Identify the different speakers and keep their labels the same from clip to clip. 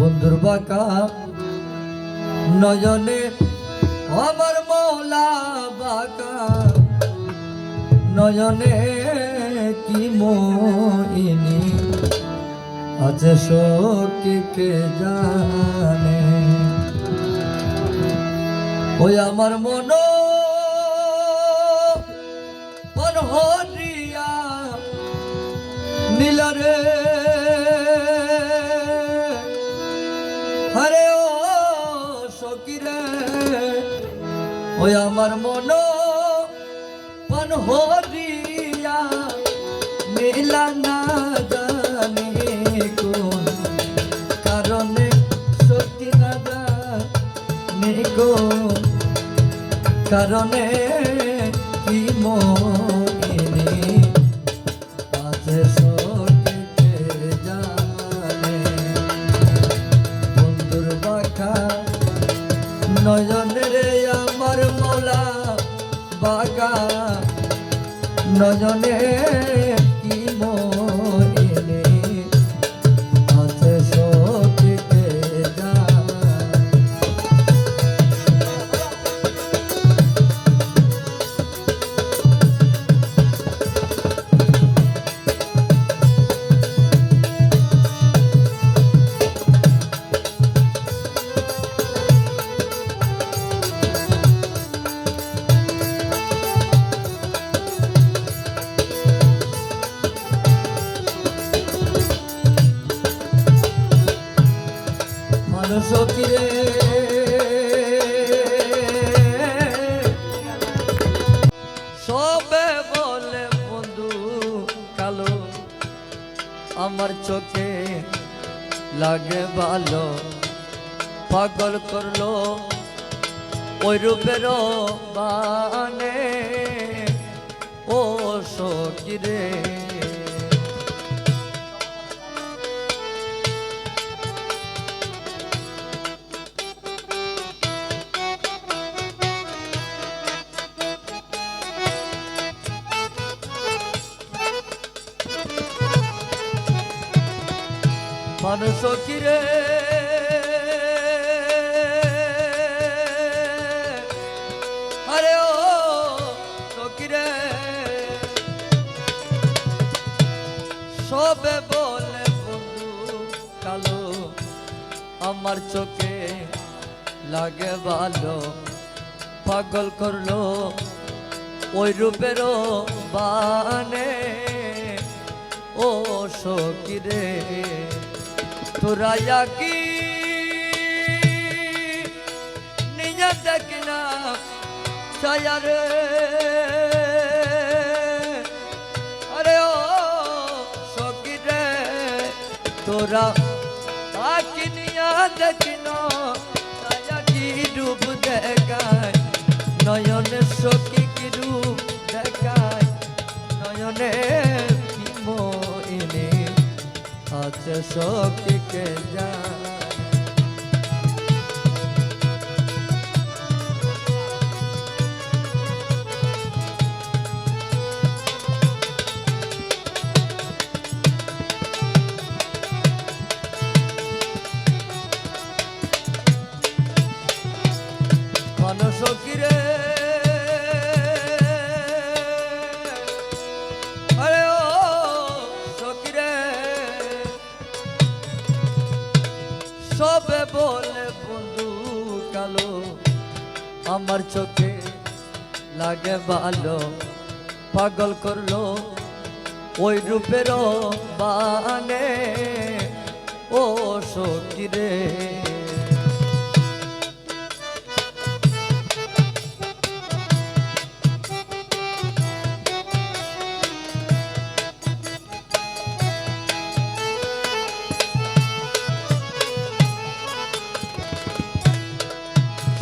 Speaker 1: বন্ধুর বাঁকা নয়নে আমার মৌলা বাঁকা নয়নে কি মোহিনী আছে সখী কে জানে। ওই আমার মন হরিয়া নীলরে হরে ও সখী রে। ওই আমার মন হরিয়া নীলা না জানি কোন কারণে সখী না জানি কোন কারণে কি মোহিনী আছে সখী কে জানে। বন্ধুর বাঁকা নয়নে রে আমার মৌলা বাঁকা নয়নে কি মোহিনী আছে সখী কে জানে। সখী রে সবে বলে বন্ধু কালো আমার চোখে লাগে ভালো পাগল করলো ওই রূপের বানে ও সখী রে। মানুষ সখী রে আরে ও সখী রে সবে বলে বন্ধু কালো আমার চোখে লাগে ভালো পাগল করলো ওই রূপের বানে ও সখী রে। তোরা কি নিজে দেখি না ছায়া রে আরে ও সখী রে তোরা কি নিয়া দেখি না ছায়া কি রূপ দেখায় নয়নে সখী কি রূপ দেখায় নয়নে কি মোহিনী আছে সখী কে জানে। মানুষ সখী রে আরে ও সখী রে সবে বলে বন্ধু কালো আমার চোখে লাগে ভালো পাগল করলো ওই রূপের বানে ও সখী রে।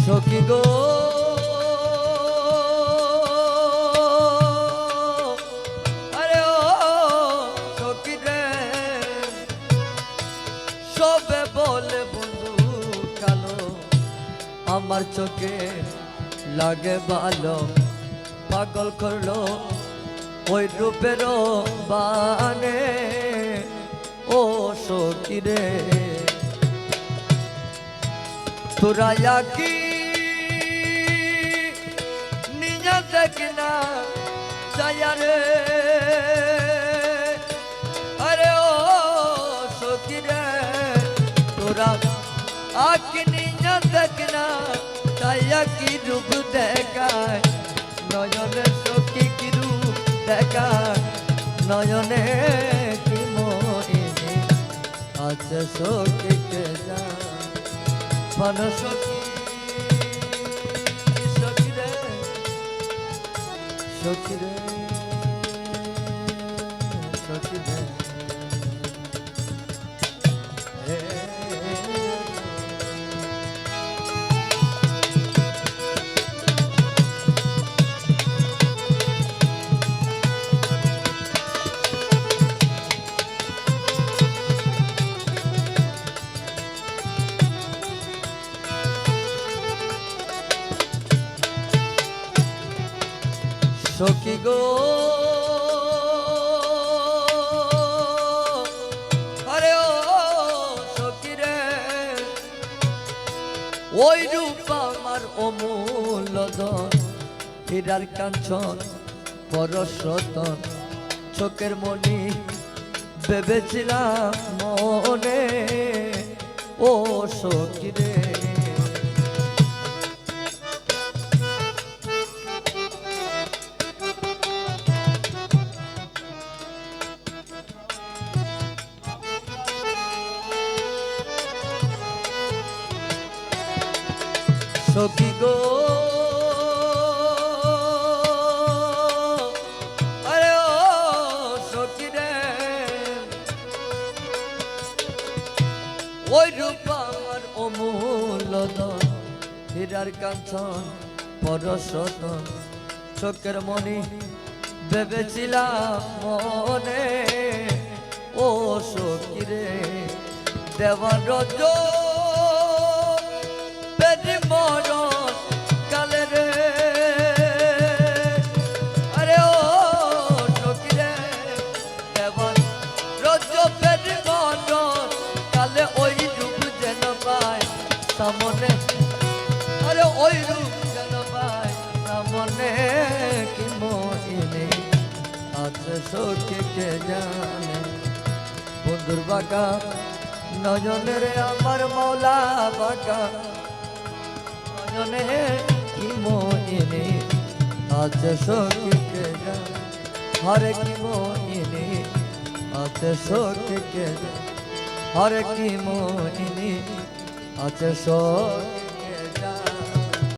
Speaker 1: সখী গো আরে ও সখী রে সবে বলে বন্ধু কালো আমার চোখে লাগে ভালো পাগল করলো ওই রূপের বানে ও সখী রে। তোরা কি নিজে দেখ না চায়ারে আরে ও সখী রে তোরা আকি নিজে দেখ না চায়া কি রূপ দেখায় নয়নে সখী কি রূপ দেখায় নয়নে কি মোহিনী আছে সখী কে জান মন সখী সখী রে সখী রে সখী রে সখী গো আরে ও সখী রে ওই রূপ আমার অমূল্য ধন হীরার কাঞ্চন পরশ রতন চোখের মণি ভেবেছিলাম মনে ও সখী রে সখী গো আরে ও সখী রে ওই রূপ আমার অমূল্য ধন হীরার কাঞ্চন পরশ রতন চোখের মণি ভেবেছিলাম মনে ও সখী রে দেওয়ান রজ মরণ কালে রে আরে ও সখী রে দেওয়ান রজ পেট মরণ কালে ওই রূপ যেন পায় সামনে আরে ওই রূপ যেন পায় সামনে কি মোহিনী আছে সখী কে জানে বন্ধুর বাঁকা নয়নের আমার মৌলা বাঁকা নয়নে কি মোহিনী আছে সখী কে জানে হরে কি মোহিনী আছে সখী কে জানে হরে কি মোহিনী আছে সখী